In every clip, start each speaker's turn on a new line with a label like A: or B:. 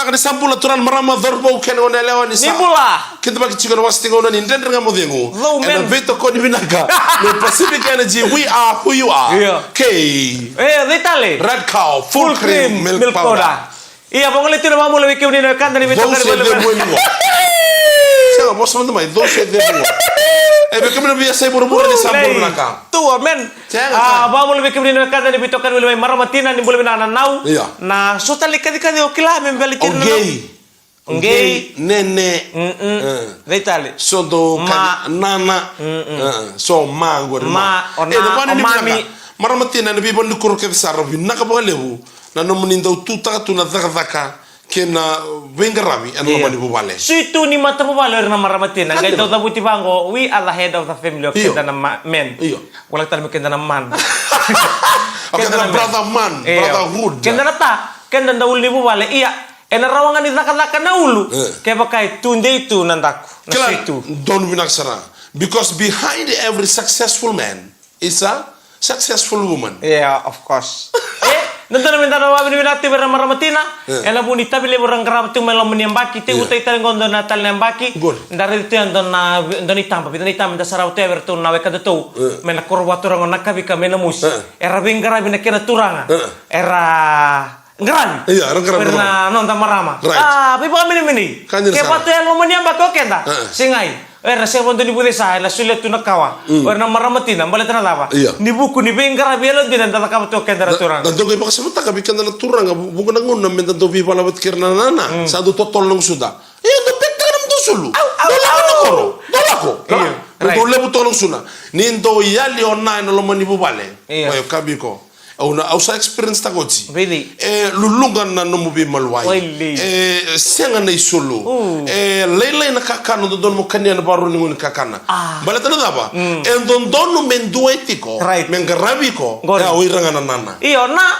A: nak di sampul aturan marama dorbo ken on elewa ni sa
B: Nibula.
A: kita baki chikono wasti ngono ni ndendre ngamodengu and veto ko ni binaka no Pacific Energy we are who you are K
B: Ritale
A: red cow full cream milk powder
B: iya pongole tino mamu lebih kiuni na kanda ni
A: vos de bueno sanga bos mando mai dos de bueno beke mina biya sai buru-buru ni sampul binaka
B: tua men mamu lebih kiuni na kanda ni bitokan lebih maramatina ni boleh na nau na sotali kadi okila men balitin
A: Ngei nene
B: Ritale
A: sodo nana so mangor
B: ma
A: mami maramatina ni bibon ni kuro ke sarro binaka balewu na no mnindo tuta tuna zaka kena wengarabi and mani bubale
B: situ ni mata bubale na maramatina ngai to tabuti bango we are the head of the family of kenda na men wala tal kenda na man
A: kenda brother man brotherhood
B: kenda na ta kenda na uli bubale iya ena rawangan ni zaka na ulu ke bakai tunde itu nandaku na situ
A: don't binaksara because behind every successful man is a successful woman
B: of course nandana mendana wabi binati maramatina ena bunita bile borang karabatu melo meniambaki te utai talengondo natal nembaki dari itu yang dona doni tampa da sarau te bertu nawe kadatu mena korwatu rango nakabika mena mus era bingara bina kena turanga era ngran pernah nonton marama pipa mini ke patu yang lo meniambaki oke ta singai era saya bantu ni bude saya la sulit tu nakawa era maramatina bale tanah lava ni buku ni bengkara bielo di nanda kamu tu kendara turang
A: dan tu kau pakai sebentar kau bikin nanda turang bukan nangun namen tentu pipa lawat kirna nana satu totol nong sudah tu petak nam tu sulu dolako untuk lebu tolong suna ni ndo yali online lo manibu bale ayo kabiko au sa experience takoti
B: really
A: lulungan na no mubi malwai senga na isulu leila na kakano do don mo kanya na baro ni ngun kakana bala tana daba don no menduetiko mengarabiko ya oiranga na nana
B: iyo na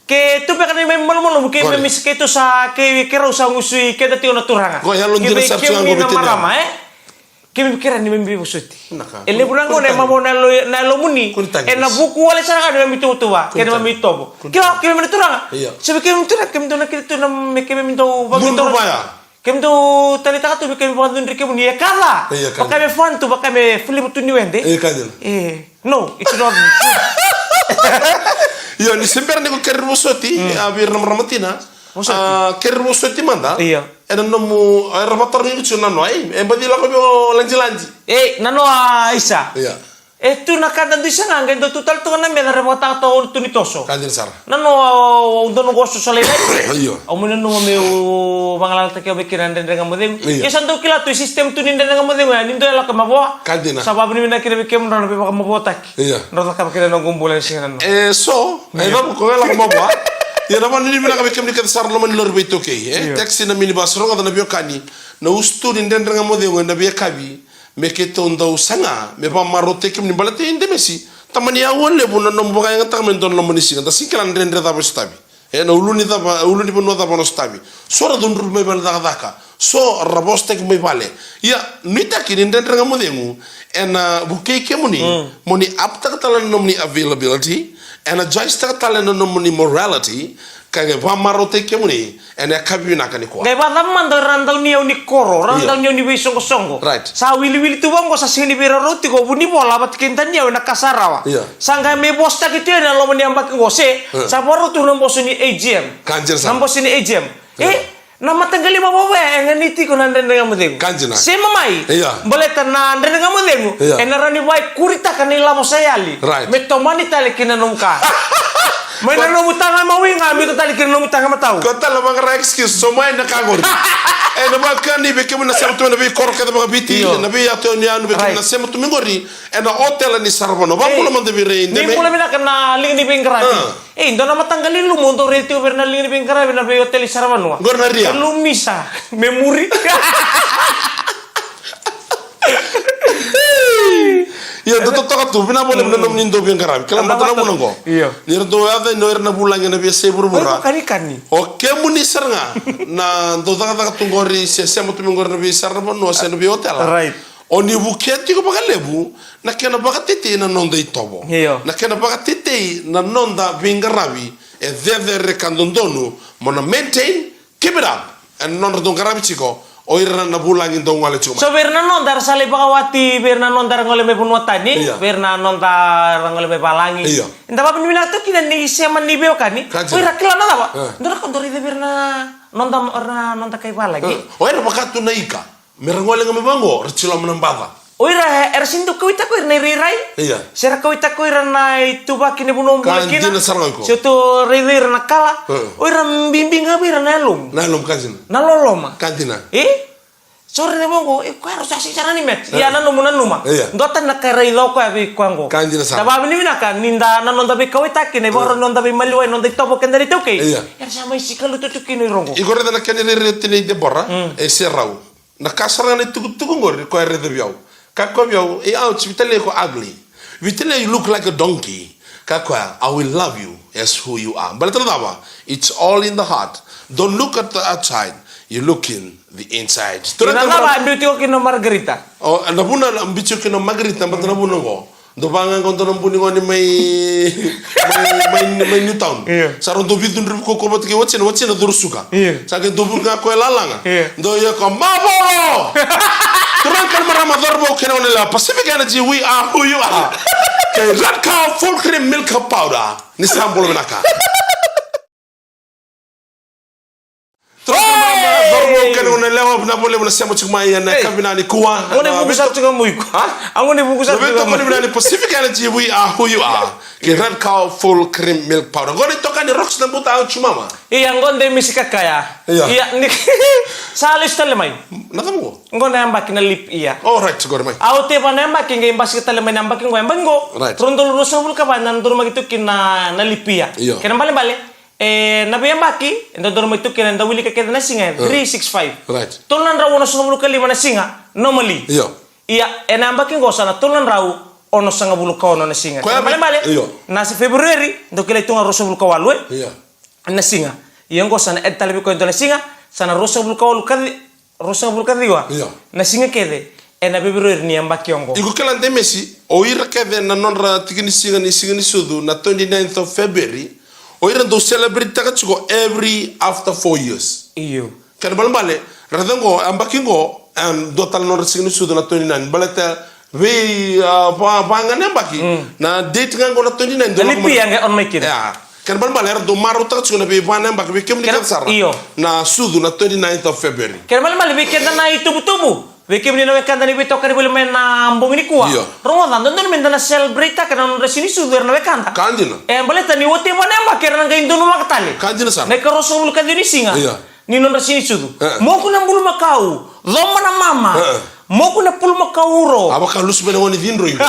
B: ke tu pekan me malo ke me misketo sa ke rausa musui ke dati ona turanga
A: ko ya londina sarsu ngo bitin
B: kami pikiran ni membi busuti. Ele burango ne mamo na lo muni. Na buku wala sarang ada membi tua. Kena membi tobo. Kira kami meneturanga. Sabi kami meneturanga kami dona kita na kami minta bagito. Kami do tali taka tu kami bantu ndri kami ni kala. Pakai me fan tu pakai me film tu ni wende. No, it's not.
A: Yo ni semper ni ko kerbo soti abir namramatina. Kerbo soti manda. Ena nomu rapator ni kucu nano embadi la ko lanji
B: nano Isa tu nakada di sana ngai do total tu na mena repota to tunitoso
A: kandir sar
B: nano dono gosto sale au mena no me bangala ta ke bekiran den ngam modem santo kila tu sistem tu ninda ngam modem ya nindo la ka mabo
A: kandina
B: sabab ni mena kire bekem no be ka mabo tak no ka kire no gumbulan singan
A: so ba ko la ka mabo ya nama ni bila kami kami sar lo man lor beito ke taxi na minibus ronga na biokani na ustu ni ndendra ngamo de na biya kabi me ke to ndo sanga me pa marote kim ni balate inde mesi tamani ya wole bu na no boga ngata men don lo monisi ta sikala ndendra da bostabi na uluni bono da bono stabi sora don ru me bal daka so raboste ke me vale ya nita ki ndendra ngamo de ngu ena buke ke muni apta kala no muni availability and a joystick talent no muni morality kage vamarote kemuni ene kabina kani ko
B: ngai badam mando randau ni uni koro randau ni uni songo songo sa wili tu bongo sa sini biro roti ko buni bola bat kintan dia na kasarawa sangga me bosta gitu na lo meni ambak ngose sa boru tu nombo sini AGM
A: kanjer sa
B: nombo sini AGM nama tanggali mabawa nganiti ko nanda nga modemo
A: kanjina
B: sema mai boleh tanan nanda nga modemo enarani bai kurita kanila mo sayali metomani tali kinanumka may nanumutanga mawinga mi to tali kinanumutanga matao
A: ko tala mga excuse so may nakagori na ba kani be kemu na sema tu na be korka da biti na be ato ni anu be kemu na sema tu mingori na hotel ni sarbono ba pula man de be reinde
B: ni pula mina kana ling ni bengkarabi dona matanggalin lu mo to reti over na ling ni bengkarabi na be hotel sarbono
A: gornaria
B: lumisa memori
A: Iya, toto tu bina boleh bina nom nindo bien karam. Kala mata na munongo.
B: Iya.
A: Nir do ave no erna bulang na biasa buru-bura.
B: Kani ni.
A: Oke muni seranga. Na do taka tungori se tu mingor na biasa na no se no bi hotel.
B: Right.
A: Oni buketi ko baga lebu na kena baga tete na nonda itobo.
B: Iya.
A: Na kena baga tete na nonda bingarabi e veve rekandondonu mona maintain keep it up. non dong karabi chiko oira na bulangin dong wale chuma.
B: So berna non dar sale bakawati berna non dar ngole me punwatani berna non dar ngole me balangi. Inda ba pinimina to kina ni siaman ni beo kani. Oira kila na ba? Ndora kondori de berna non da kai balagi.
A: Oira bakatu na ika. Merangole ngame bango rechilo menambava.
B: Oira sindu kawita ko irna rirai. Sera kawita ko irna itu bakine bunom bakina.
A: Kanjina sarangko.
B: Soto ririr na kala. Oira bimbing ngabe irna nalum.
A: Nalum kanjina.
B: Naloloma.
A: Kanjina.
B: Sore ne mongo ko harus asik cara ni met. Ya nanu munanuma. Ndotan na kare lo ko abi kwango.
A: Kanjina sa.
B: Daba bini kan ninda nanon dabi kawita kine boro non dabi maliwai non dai tobo kendari toke. Ya sama isi kalu tutuki ni rongo.
A: Igore na kenere retene de borra e serrau. Na kasarana tugu ngor ko rede biaw. Kakwa biaw e out vitale ko ugly. Vitale you look like a donkey. Kakwa I will love you as who you are. Balataba it's all in the heart. Don't look at the outside. You look in the inside.
B: Ina ba beauty ko kino Margarita.
A: Oh, nabuna ambitio kino Margarita batna buno go. Do banga konto nampuni ngoni may Newtown. Saron do bidun rib ko bat ke watchen na dursuka. Sa ke do bunga ko lalanga. Do ya ko mabo. Turan kan marama dorbo kino la Pacific Energy we are who you are. Ke red cow full cream milk powder. Ni sambol menaka. Dorbo lewa na bole na semo chuma ya na kabina ni kuwa.
B: Ngone bukusa tuka muiko. Angone bukusa tuka muiko.
A: Ni Pacific Energy we are who you are. Ke red cow full cream milk powder. Ngone toka ni rocks na buta au chuma ma.
B: Iya ngonde misika kaya. Iya ni salis tale mai.
A: Natamu.
B: Ngone ambaki na lip iya.
A: Oh right gore mai.
B: Au te pa ambaki nge imbasi tale mai ambaki ngwe bango. Trondol rosabul ka banan dur magitu kina na lip iya. Kena bale nabi ambaki ndo dormo itu kena nda wili ka kena singa 365.
A: Right.
B: Tulan rawo no sabul ka lima na singa normally. Iya ena ambaki ngosana tulan rawo ono sanga bulu ka ono na singa. Bale na si February ndo kila tunga rosabul ka walwe. Na singa. Iya ngosana ed tale ko ndo na singa sana rosabul ka walu ka diwa. Na singa kede ena February ni ambaki ongo.
A: Iku kala ndemesi o ira kede na nonra tikini singa ni sudu na 29th of February. Oira do celebrate takachiko every after 4 years.
B: Iyo.
A: Kan balbale radango ambakingo do tal no resigni sudo na 29 balata we bangane ambaki na date ngango na 29 do
B: lipi yang on make it.
A: Ya. Kan balbale do maru takachiko na be bana ambaki we kemni kan sara. Na sudo na 29th of February.
B: Kan balbale we kenda na tubu. Weke meni na kanda ni beto kari boleh main na ambong ini kuah. Rongo dan don minta na celebrate karena nunda sini sudah na kanda.
A: Kanjina.
B: Boleh tani wote mana mbak karena nggak Indo numa ketali.
A: Kanjina sana.
B: Mereka rasul kan ini singa. Ni nunda sini sudah. Mau kuna bulu makau, loma na mama. Mau kuna pul makau ro.
A: Apa kalau sebenarnya wani dinro itu?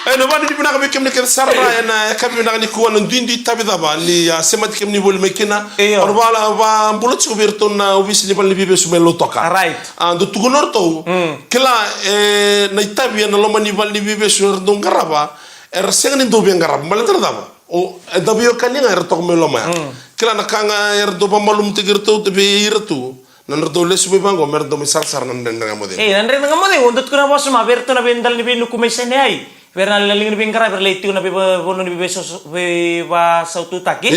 A: No bani dipina ka bekem ne ken sarra na kabi na ni kuwa ndindi tabida ba ni semat kem ni bol mekina or bala ba bulot ko berton na obviously bal ni bibe sumelo toka
B: right
A: do tugunor to kila na itabi na loma ni bal ni bibe sur don garaba seng ni do bien garab mal tradaba o dabio kaninga to meloma kila na kanga do ba malum tigirto te be irtu nan do lesu be bango merdo mi sarsar nan den ngamode
B: nan den ngamode undut kuna bos ma berto na bendal ni binu kumesene ai Verna laling ni bingkara berleitu na bono ni ba sautu taki.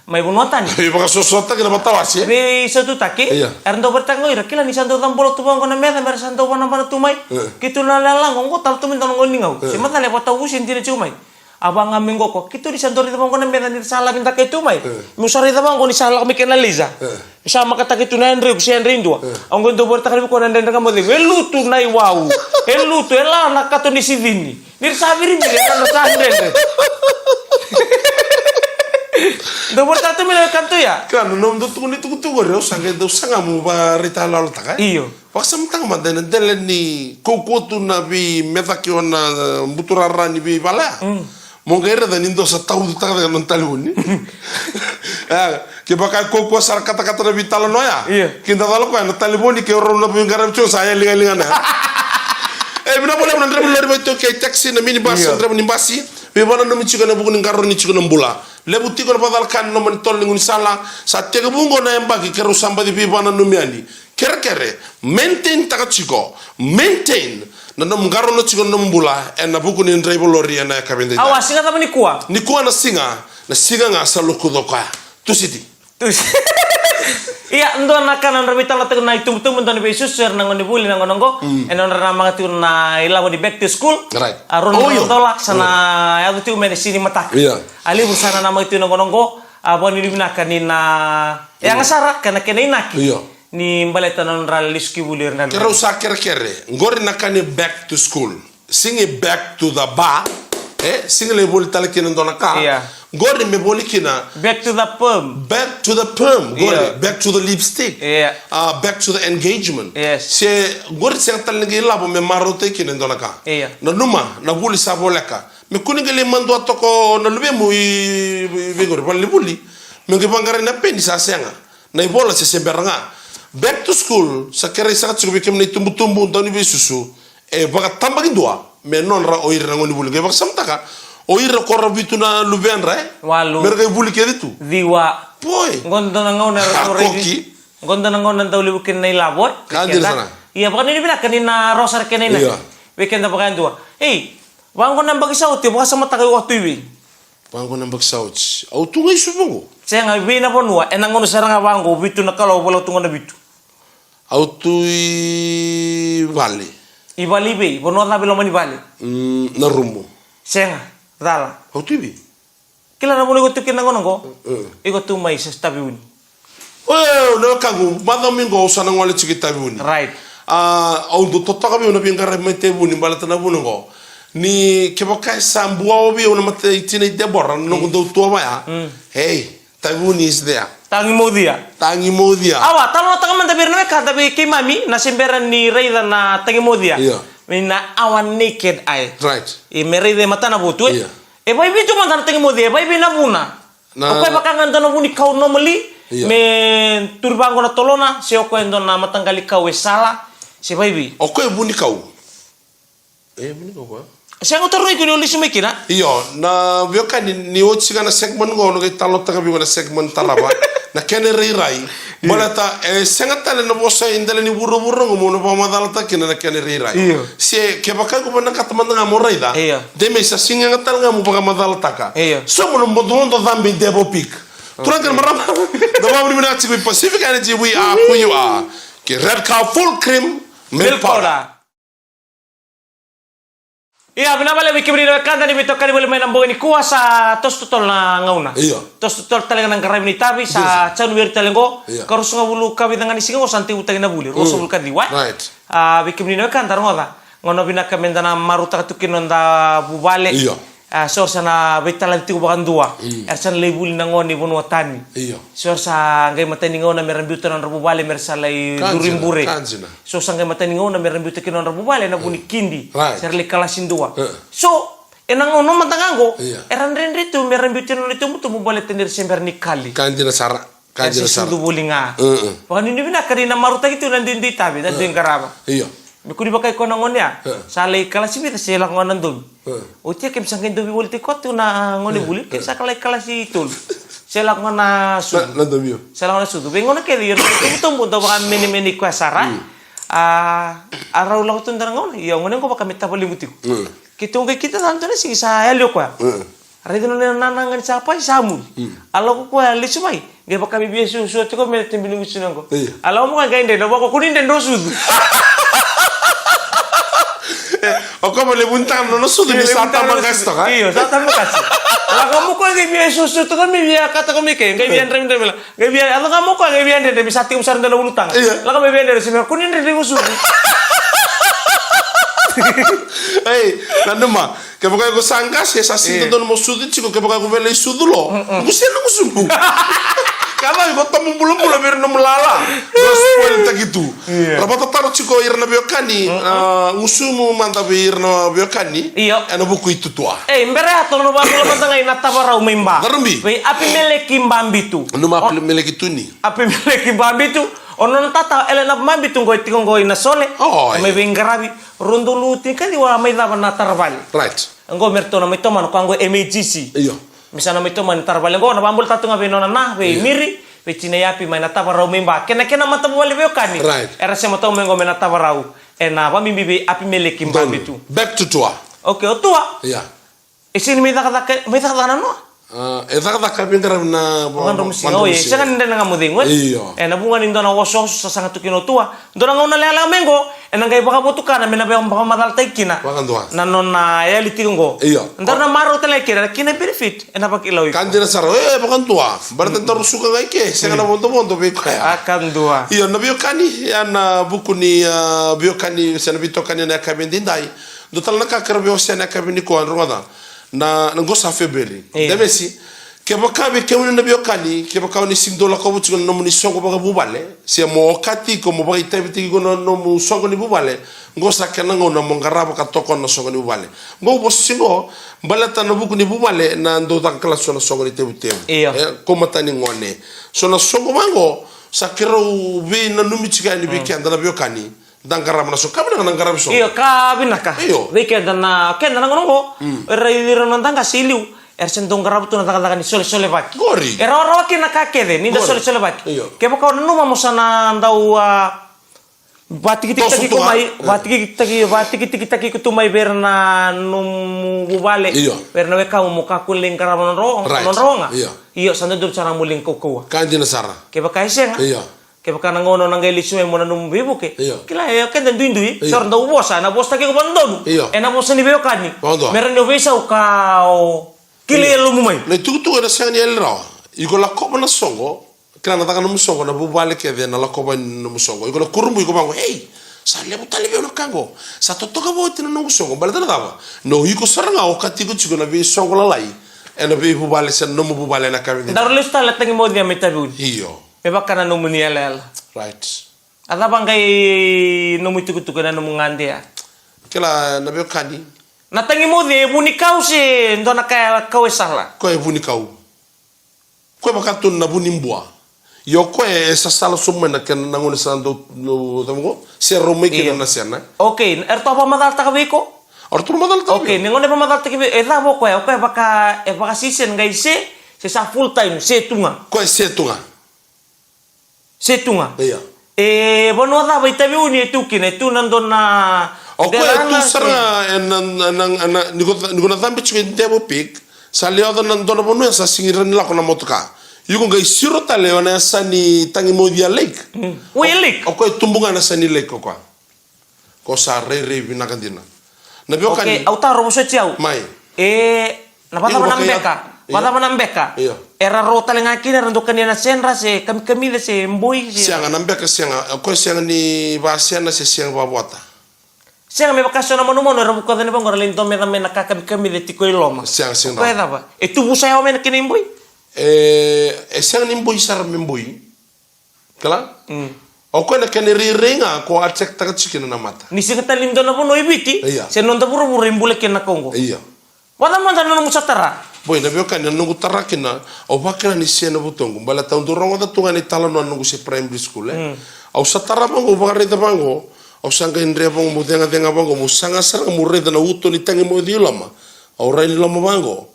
B: Mai bunuatan.
A: Ba sosota que na batawasi.
B: Be sautu taki. Erndo bertango ira kila ni santo tambolo tu bango na meda mer santo wana bana tumai. Kitu na lalang ngo tal tu minta ngoni ngau. Semata le bata usin tine cumai. Abang ngamingo ko kitu di santo di bango na meda ni sala minta ke tumai. Musari da bango ni sala miken na liza. Sama kata kitu na Andre si Andre indua. Anggo ndo bertakari ko na ndenda ngamode. Welutu nai wau. Elutu ela na kato ni sivini. Nir sabiri bile na sandende. Do bertatu mila kanto ya.
A: Kan nom do tuni tu gore sange do sanga mu ba rita lal taka.
B: Iyo.
A: Wasam tang ma den ni koko tu na bi meta ki ona buturara ni bi bala. Mongere da nindo sa tau tu taka non taluni. Ke baka koko sar kata-kata na bi talo noya. Kinda talo ko na taliboni ke oro na bi garam cho saya linga na. Bina boleh menandra boleh betul ke taksi na minibus andra minibasi bebana no michiga na bugun ngaro ni chiga na mbula lebu tigo na badal kan no man tol ngun sala sa tega bungo na embagi keru samba di bebana no miani kere maintain takachiko maintain na no ngaro no chiga na mbula en na bugun ni ndrai bolori na kabende
B: awa singa tama ni kuwa
A: na singa nga sa lokudoka tu siti
B: Iya, ndo nakan andra bita la na itum-tum ndo be suser nang ni buli nang nongo. Eno na mga tu na ilaw di back to school.
A: Right.
B: Aron tola sana ya tu men sini matak.
A: Iya.
B: Ali busana na mga tu nang nongo. Abo ni binakan ni na yang asara kana kena inaki.
A: Iya.
B: Ni baleta non liski bulir na.
A: Kera usa kere. Ngori nakani back to school. Singi back to the bar. Singi le boli talakina ndona ka.
B: Iya.
A: Gori me boli kina.
B: Back to the perm.
A: Back to the perm. Gori.
B: Yeah.
A: Back to the lipstick.
B: Yeah.
A: Back to the engagement.
B: Yes.
A: Se gori se talingi labo me marote kina ndona ka.
B: Yeah.
A: Na numa na buli sabo leka. Me kuninga le mando atoko na lube mu i gori pali buli. Me ke bangare na pendi sa senga. Na ibola se semberanga. Back to school sa kere sa tsubi kem ni tumbu ndoni be susu. Baka tambagin dua. Me non ra oir ngoni buli ke baka samtaka. Oira korra bituna luben ra.
B: Walu.
A: Merga buli ke ditu.
B: Diwa.
A: Poi.
B: Gondo na ngau na
A: Koki.
B: Gondo na ngau na daw libukin na ilabot.
A: Kandir sana.
B: Iya, baka nini bina kanina rosar kanina.
A: Iya.
B: Weekend na baka dua. Hey, wango nang bagi sa uti baka sa mata kay waktu iwi.
A: Wango nang bagsauts. Au tu ngai subongo.
B: Saya nga bina ponua enang ngono saranga wango bitu na kalau bolo tungo na bitu.
A: Au tu vale.
B: Ibali be, ponua na bilo mani bali.
A: Na rumo.
B: Saya nga dala.
A: Au tu bi.
B: Kila na mo igutu kinang ngono go. Igutu mai sa tabi uni.
A: Oh, no kagu. Madamingo usana ngwale chikita buni.
B: Right.
A: Au do totaka bi una bingare mete buni balatana bunongo. Ni keboka sambua obi una mate itine debora no do tua ya. Hey, tabuni is there.
B: Tangi mo dia.
A: Tangi mo dia.
B: Awa, talo na tangan mandabir na ka tabi kay mami na simberan ni Rayda na tangi mo dia.
A: Yeah.
B: Mina awan naked eye.
A: Right.
B: Mere de mata na butu.
A: Yeah.
B: Bai bitu man tangi mo dia, bai bina buna.
A: Na
B: Ako'y bakangan doon na buni kau normally.
A: Yeah.
B: Me turbango na tolona, siya ko doon na matanggali kau sala. Si baby.
A: Okay, buni kau. Buni kau ba?
B: Siya ko taro ko ni ulis sumikina.
A: Iyo, na vyoka ni ochi na segment go no talo taka bi na segment talaba. Na kene rirai. Balata sengata na bosa indale ni buru-buru ngo no pa madalata kene na kene rirai.
B: Iyo.
A: Si ke baka ko na katman nga mo raida.
B: Iyo.
A: De me sa singa ngatal nga mo pa madalata ka.
B: Iyo.
A: So mo no bondo dambi debo pik. Turan kan maram. Da ba ni na chibi Pacific Energy we are who you are. Ke red cow full cream milk powder.
B: Iya, binabala may kibri na kanda ni bito kani boleh main ambong ni kuha sa tos tutol na ngauna.
A: Iya.
B: Tos tutol talaga ng karami ni tabi sa chanu wer talengo.
A: Iya.
B: Karus nga bulu kabi dengan isingo santi utang na buli. Roso bulu kadi wa.
A: Right.
B: Bikibri na kanda ngoda. Ngono binaka na maruta katukin onda bubale.
A: Iya.
B: Sor sana betalan tigo bakan dua. Ersan lebuli na ngoni bunu tani.
A: Iya.
B: Sor sa ngay matani ngona meron biutan ng bubale mersalay durimbure.
A: Kanjina.
B: So sa ngay matani ngona meron biutan kinon bubale na buni kindi.
A: Right.
B: Serli kalasin dua. So enang ono mantangango.
A: Iya.
B: Eran rin rito meron biutan nito mutu bubale tenir sember ni kali.
A: Kanjina sara. Kanjina sara.
B: Sudu bulinga. Pakan ini bina karina maruta gitu nanti di tabi dan di karaba.
A: Iya.
B: Bikuni bakay ko na ngonya. Salay kalasi bita sila ko nan dobi. Uti kem sangkin dobi bulti ko tu na ngoni buli kem sa kalay kalasi tul. Sila ko na su.
A: Na dobi.
B: Sila ko na su. Bengo na kedi yon tumbo to baka mini ko sara. Araw lang tun ngon. Yo ngonen ko baka metaboli buti. Kitong kay kita tanto na sige sa helyo ko. Ari dino na nanangan sa pa samul. Alo ko ali sumay. Ge baka bibi su ko me timbili musunan ko. Alo mo ka gainde no bako kunin den do su.
A: O como le buntan no sudu ni sata magasto ka?
B: Iyo, sata magasto. Ala kamu ko ngi biya susu to kami biya kata kami ke ngi biya rem rem. Ngi biya ala kamu ko ngi biya de bisa tium sar dalam ulutang. Ala kamu biya de sima kunin de usu.
A: Hey, nanduma. Ke baka ko sangkas ya sa sinto don mo sudu chiko ke baka ko vele sudu lo. Muselo ko sudu. Karena iko tamu bulu-bulu biar no melala. Gospel tak gitu. Rapat taruh ciko irna biokani, ngusumu mantap irna biokani.
B: Iya.
A: Ano buku itu tua.
B: Mbere ato no bago laman tangay natabarau memba.
A: Narumbi.
B: Wei api meleki mbambitu.
A: Numa api meleki tuni.
B: Api meleki mbambitu. Onon tata elena mbambitu ngoi tikong ngoi nasole.
A: Oh.
B: May bingarabi. Rondolu tingkali wa may laban natarbal.
A: Right.
B: Ngo merto na may toman ko ngo MAGC.
A: Iya.
B: Misana may tuman tarbalengo na bambul tatu nga binona na we miri we chinayapi may natabarau memba kena matabwali be kani
A: Right.
B: era se mato mengo me natabarau na ba mimbi api meleki mbambitu
A: Back to tua.
B: okay otua
A: Iya.
B: isin mi daka no
A: Eta kata kapin karam na
B: Bukan rumsi. Oh iya, saya kan nda ngamuding wen.
A: Iya.
B: Na bungan indo na wasong sa sangat tukino tua. Ndo na ngona lala mengo. Na ngai baka botukan na mena baka madal taikina.
A: Wakan tua.
B: Na non na ya litingo.
A: Iya.
B: Ndar na maro tele kira kina benefit. Na pak ilaw.
A: Kanjena saro bakan tua. Berarti terus suka ngai ke. Saya kana bonto be kaya.
B: Akan dua.
A: Iya na biokani ya na buku ni biokani sana bitokani na kabin dindai. Do tal na kakar bio sana kabin ni ko an rongada. Na ngosa February. Demesi ke bakabe ke wona biokani ke bakaw ni singdola ko butu no muni songo baka bubale si mo kati ko mo baka tabiti ko no mu songo ni bubale ngosa kana ngona mo ngaraba ka toko no songo ni bubale ngo bo singo balata no buku ni bubale na ndo ta kala so no songo ni tebute ko matani ngone so no songo mango sakero be na numichika ni be kanda na biokani dangara mana so kabina dangara so
B: iyo kabina ka
A: iyo
B: rike dana ken dana ngono rai ronandanga siliu sentong garab tu natakan sole baki.
A: Gori.
B: Rawa kina kakede ni da sole baki. Ke baka no mamo sana ndau bati kita kumai bati kita kutumai berna num bubale berna weka mo kakuling karab non ronga. Iyo sanda dub cara muling kokua.
A: Kanjina sara.
B: Ke baka isenga.
A: Iyo.
B: Ke baka nangono nangai lisu mo nanum bibuke. Kila ya kan dan duindui sor ndau bosa na bosta ke bandonu. Ena bosa ni beokani. Meron no vesa ukao kile lu mumai
A: le tu era sani el rawa iko la koba na songo kila nataka na musongo na bubale ke na la koba na musongo iko la kurumbu iko bango hey sa le butale be no kango sa totoka bo tina no musongo bala dava no iko saranga o katigo chiko na be songo la lai ena be bubale sen no mu bubale na kabi
B: daru le sta la tangi mo dia metabu
A: iyo
B: be bakana no muni ala
A: right
B: ada bangai no mutu kutu kana no mungandia
A: kila na be kani
B: natangi mo de buni kau se ndo na kau sala
A: ko e buni kau ko bakatun na buni mbua yo ko e sa sala summa na ken na ngone sando no tamugo se romai ke na sena
B: okay erto apa madal ta ko
A: orto madal ta
B: okay ngone pa madal ta ke e da bo ko e baka season gai se sa full time se tunga
A: ko e se tunga iya
B: e bono da ba itabi uni tu kine tu nando na
A: o ko tu sara niko na tambe chike ndebo pik salio da nando na bono sa singira ni la kona motoka yuko ngai siro tale ona sa ni tangi modia lake
B: we lake
A: o ko tumbunga na sa ni lake ko sa re bina kandina na bio kan
B: okay auta robo so chiau
A: mai
B: na pata manambeka era rota lenga kina rando kanina senra se kami se mboi
A: sianga nambeka sianga ko sianga ni ba sianga se sianga ba bota
B: sianga me bakaso na mono era buka dane bangor lento me da mena kami de tiko iloma
A: sianga sianga
B: ko eda ba e tu busa yo men kini mboi
A: sianga ni mboi sar me mboi kala o ko na kene ringa ko atek taka chikina na mata
B: ni singa talindo na bono ibiti se non da buru imbule kena kongo
A: iya
B: wala man no musatara
A: boy na bio kan nungu tarakina o bakana ni sena butongo bala taun dorongo da tunga ni talo no nungu se primary school au satara bango bagare da bango au sanga indre bango mudenga denga bango musanga sanga murre da na uto ni tangi mo di lama au rai lama bango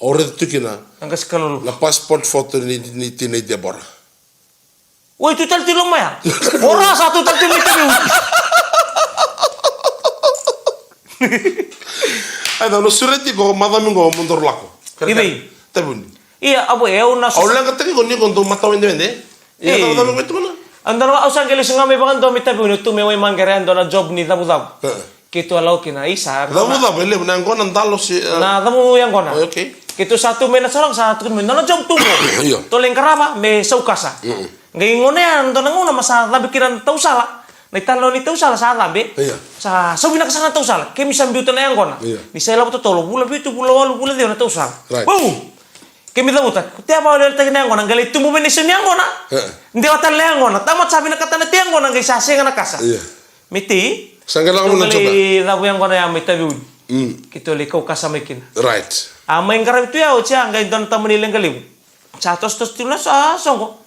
A: au re tukina
B: angkas kalulu
A: la passport photo ni tini Debora
B: woi tu tal tilo maya ora satu tal tilo
A: ada no sureti ko madami go mondor lako
B: ibe
A: tabuni
B: iya abo una
A: au langa tani ko ni ko to mata wende wende iya ta madami ko tuna
B: andar au sangeli singa me bakan do mitabuni tu me wai mangere ando na job ni dabu kitu alau kina isa
A: dabu ele na ngona ndalo si
B: na dabu yang gona
A: okay
B: kitu satu mena sorang satu men na job tu to leng karaba me saukasa ngai ngone ando na ngona masa labi kiran tau sala na italo ni tau sala sala be sa so bina kasana tau sala ke misam biutan yang gona ni sela buto tolo bula bitu bula walu bula dia na tau sala wow ke mi dabuta te apa ole tagi yang gona ngali tumbu meni sen yang gona ndi wata yang gona tamat sabi na katana te yang gona ngai sa senga na kasa miti
A: sangala mo na choka
B: dabu yang gona yang mitabi kito le kau kasa mekin
A: right
B: ama yang karab itu ya ocha ngai don tamani lengali chatos tos tuna sa songo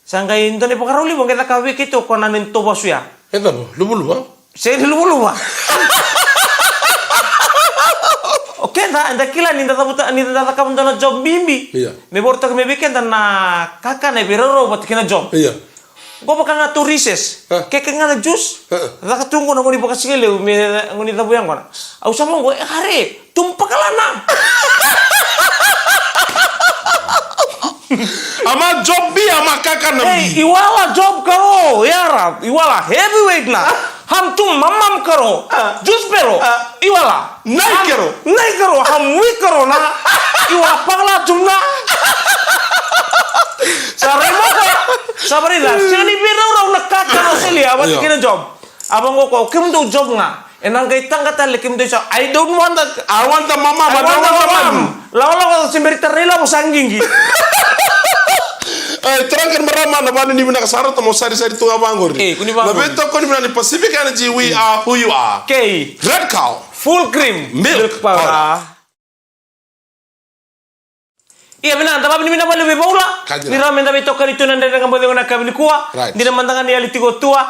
B: sanggai indone pakaruli bang kita kawi kito kona nento basuya
A: eta lubu
B: saya lubu oke anda kila ni data kamu dana job bimbi me borta me bikin dana kakak ne beroro buat kena job go bakal ngatur rises keke ngana jus daka tunggu na ngoni bakasi kele me ngoni tabu yang kona au sama go hare tumpa kalana
A: Ama job bi ama kaka na
B: Hey,
A: bi.
B: iwala job karo, yara, iwala heavyweight na. Ham tum mamam karo, jus pero, iwala. Nai karo, ham wi karo na. Iwala pangla tum na. Saremo ka, sabarila. Sini biro raw nakakaro sili, awat kina job. Abang ko, kim do job nga. Enang gaitang kata lekim do job. I don't want that.
A: I want the mama, but I want the mom.
B: Lawa ko simberita rela mo sangging.
A: Terangkan merama na bani ni mina kasara to mo sari tunga bangor.
B: Kuni bangor.
A: Na beto ko ni mina ni Pacific Energy, we are who you are.
B: Okay.
A: Red cow.
B: Full cream.
A: Milk
B: powder. Iya benar, tapi ini mana boleh bebaula. Ni ramen tapi tokan itu nanda dengan boleh nak kabili kuah. Di mandangan ni ali tigo tua.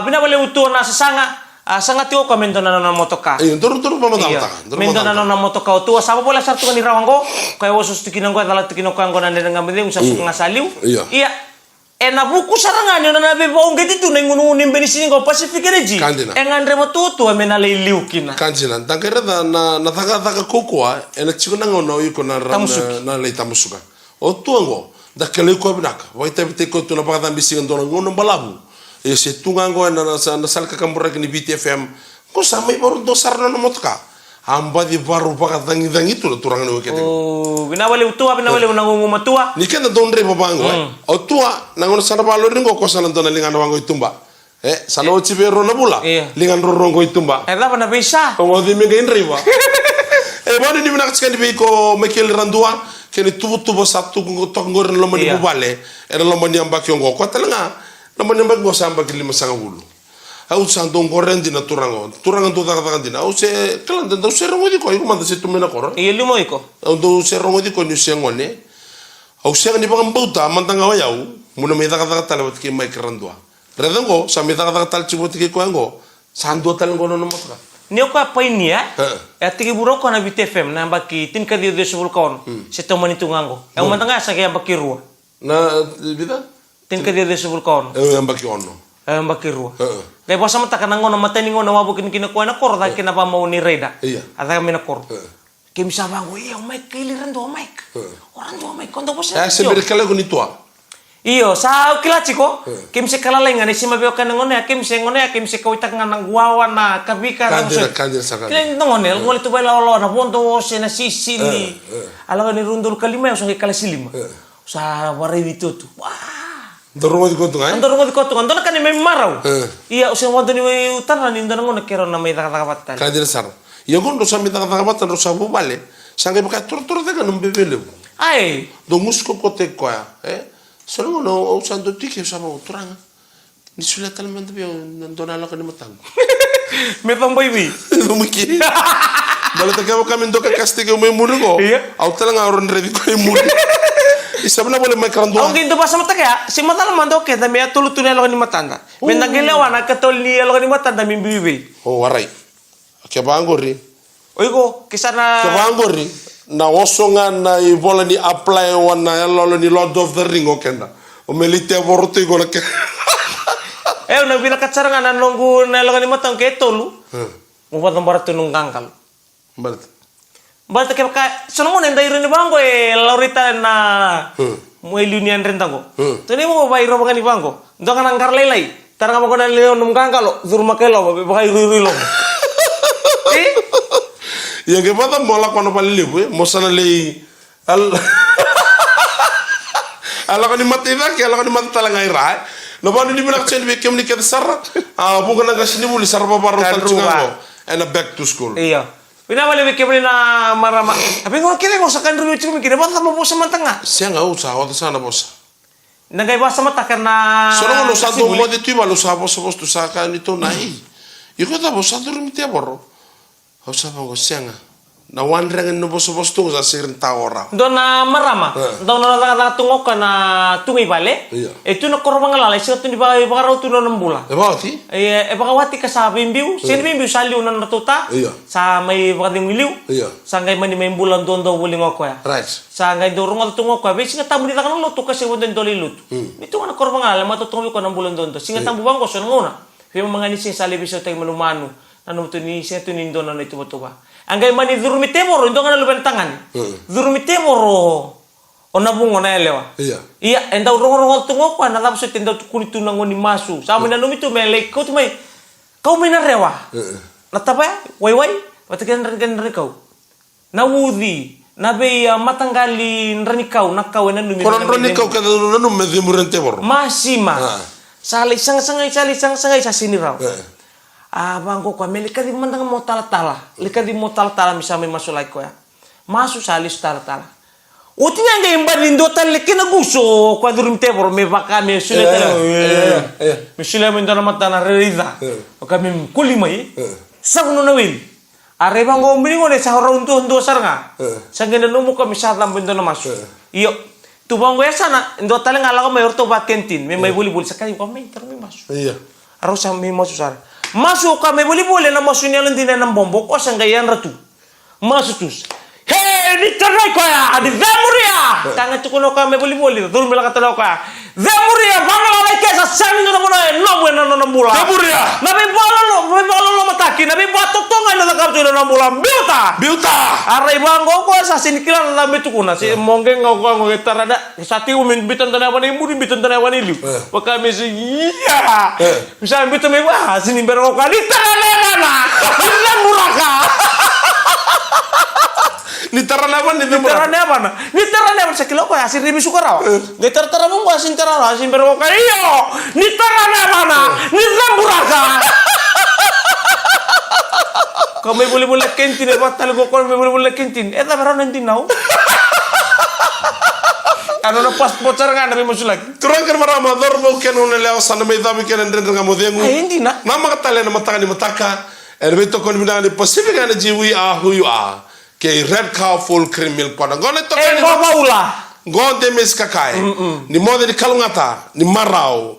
B: Bina boleh utuh na sesanga. Sangat tigo komen to na motoka.
A: Iya, turun pemantang.
B: Mento na motoka tua. Sama boleh satu kan di rawango. Kaya wasus tikinan ko adalah tikinan ko anggo nanda dengan boleh usah suka ngasaliu. Iya. Na buku sarangan yung na bebaong gitu na ngununin benisinin ko Pacific Energy. Engandre mo tutu amena liukin na.
A: Kanjina, tangkere na taka kokua, ena chiko na ngono yuko na lei tamusuka. O tuango, da kele ko binaka. Wai te ko tu na pakatan bisingan dona ngono balabu. E se tungango na salka kambura ni BTFM. Ko samai baru dosar na motka. Amba di baru pakatan ngidang itu turang no kete.
B: Oh, binawali utua, binawali unangungu matua.
A: Ni kenda donre babango. O tua nangono sana balo ringo ko sana dona lingan wango itumba. Sana o chibero na bula. Lingan rorongo itumba.
B: Apa na bisa?
A: O di mega inriwa. Bani ni minak skandi be ko mekel randua kene tubu satu tok ngor lo mani bubale. Era lo mani ambak yongo ko telenga. Lo mani ambak go samba kili masanga wulu. Au sandong goreng dina turango tu taka dina au se kalan denda se rongo di ko iku manda se tumena koro
B: iya limo iko
A: au do se rongo di ko ni se ngone au se ni pagam bauta mantanga wa yau muna me taka talawat ki mai kerandua redango sa me taka tal chibot ki ko ango sando tal ngono no matra
B: ni ko apa ini ya tigi buroko na BTFM na baki tin ka dio subul kon se tomani tungango au mantanga sa kaya baki ruwa
A: na bida
B: tin ka dio subul kon
A: baki ono
B: baki ruwa kaya basa mata kana ngono mateni ngono wabukin kina ko na kor da kina pa mau ni reda ada kami na kor kim sabango iya mic kiliran do mic orang do mic kondo bosa
A: se berkala guni tua
B: iyo sa kila chiko kim se kala lenga ni sima beo kana ngono ya kim se kawita ngana guawa na kabika na
A: kandir sakali
B: kila ngone ngole tu baila lo na bondo se na sisi ni ala ni rundul kalima so kala silima sa wari itu tu wah
A: Dorong di kontungan.
B: Dorong di kontungan. Dona kan ni marau. Iya usia waktu ni utara ni dona ngono kero na may takapatan.
A: Kadir sar. Ya gondo sa may takapatan ro sa bubale. Sangay baka tur daga nung bebele.
B: Ay.
A: Do musko kote ko ya. Solo ngono usando tike sa mo turanga. Ni sula talman de dona lo kan matang.
B: Me pang baby.
A: Lumiki. Balata ka kami ndo ka kastige mo murugo. Au talanga ron ready ko muru. Isabna boleh makan doang.
B: Ang ginto pa sa mata kaya, si mata naman daw kaya, dami atulot tunay lang ni matanda. May nagilawan, nagkatol ni lang ni matanda, may bibi.
A: Oh, waray. Kaya ba ang gori?
B: Oy ko, kisa na...
A: Kaya ba ang gori? Na oso nga na ibola ni apply wan na lolo ni Lord of the Ring, okay na. Umelite aborto ko na kaya.
B: Nagbinakatsara nga na nunggu na lang ni matanda, kaya tolu. Mupat ng barato nung gangkal.
A: Barat.
B: Balta kaya ka, sunong mo na rin ni Bangko laurita na mo ilunian rin tango. Tuni mo ba iro mga ni Bangko? Doon ka nang karlaylay. Tarang mo ko na leon nung gangkalo, zurma kelo, baka iririlo.
A: Ya que pata mola cuando palilibu, mosana lei ala kan matida ke ala kan matala ngai ra. No ba ni binak chen be kem ni ke sar. Bukan naga sini muli sar ba baro tal chungango. And a back to school.
B: Iya. Pinawali kemri na marama. Tapi ko kire ko sa kanro chumi kire ba mo sa mantanga.
A: Siya nga usa o sana bosa.
B: Nagay ba sa mata karena
A: Solo lo sa do mo de tu ba lo sa bosa tu sa ka ni to nai. Yuko ta bosa dormite borro. O sa ba siya nga. Na wandrangan no bosa tu sa sirin ta ora.
B: Do na marama. Do na tungok ka na tungi bale. Itu na korong ngalala siya tu di ba raw tu no nambula.
A: E ba ti?
B: Baka wati ka sa bimbiu. Sin bimbiu sa liu na natuta. Sa may bakading miliu. Sa ngay mani may bulan doon daw wuling ako ya.
A: Right.
B: Sa ngay dorong at tungok ka. Besi nga tamu dita ka ng luto kasi wala doli luto. Ito nga na korong ngalala matutungi ko ng bulan doon do. Singa tamu bang ko so nguna. Pero mga nising sa libis tayo manumano. Ano to ni siya tunindo na ito ba. Angay mani durmitemoro, ito nga naluban tangan. Durmitemoro. O Ona bungo na elewa.
A: Iya.
B: Iya, enda urong tungo pa na tapos tenda kuni tunang ni masu. Sa amin na numito mele ko tumay. Kau may narewa. Natapa ya? Wai. Patakan rin kau. Nawudi. Nabe matanggali nranikau nakau na numito.
A: Koran nranikau kada nanu medimurente bor.
B: Masima. Sali sangai sa sini raw. Bangko ko mele kadi mandang mo tala-tala. Likadi mo tala-tala misami masulay ko ya. Masu salis tala-tala. Utinya nga yung balindo tali kinaguso kwa durum tebor me baka me sule tala me sule me ndana mata na reza kami kulimai sagno na wil are bang go miningo ne sa ndo sarnga sangena no mo kami sa lam bendo na masu iyo tu bang ya sana ndo tali ngala ko mayor to bakentin me may buli sakay ko me termi masu
A: iya
B: aro sa me masu sar masu ka me buli na masu ni landina ng bombo ko sangayan ratu masu tus ni taray ko ya adi Zemuria tanga tukuno ka me boli turun bela kata ko ya Zemuria bangala lai kesa sami no no no mula Zemuria nabi bolo mataki nabi batok tonga no kaptu no mula biuta arai bango ko sa sinikilan lambe tukuna si mongge ngo tarada sati umin bitan tana wani muri bitan tana wani liu paka me iya bisa bitan me wah sini bero ka di tanana Zemuraka
A: ni tarana sa kilo ko asin ribi sukaraw ni tartara mo asin tarara asin pero
B: iyo ni tarana mana ni Zemuraka kami boleh kentin batal go kami boleh kentin eta meron nanti nau ano na passport saranga nabi musulag
A: turang kan marama dorbo kenu ne leo sana me dami kenen den nga modengu
B: hindi na
A: mama katale na mataka ni mataka erbeto kon bina ni pacific ana jiwi a who you are ke red cow full cream milk pada ngone to kan
B: baula
A: ngonde mes kakai ni mode di kalungata ni marau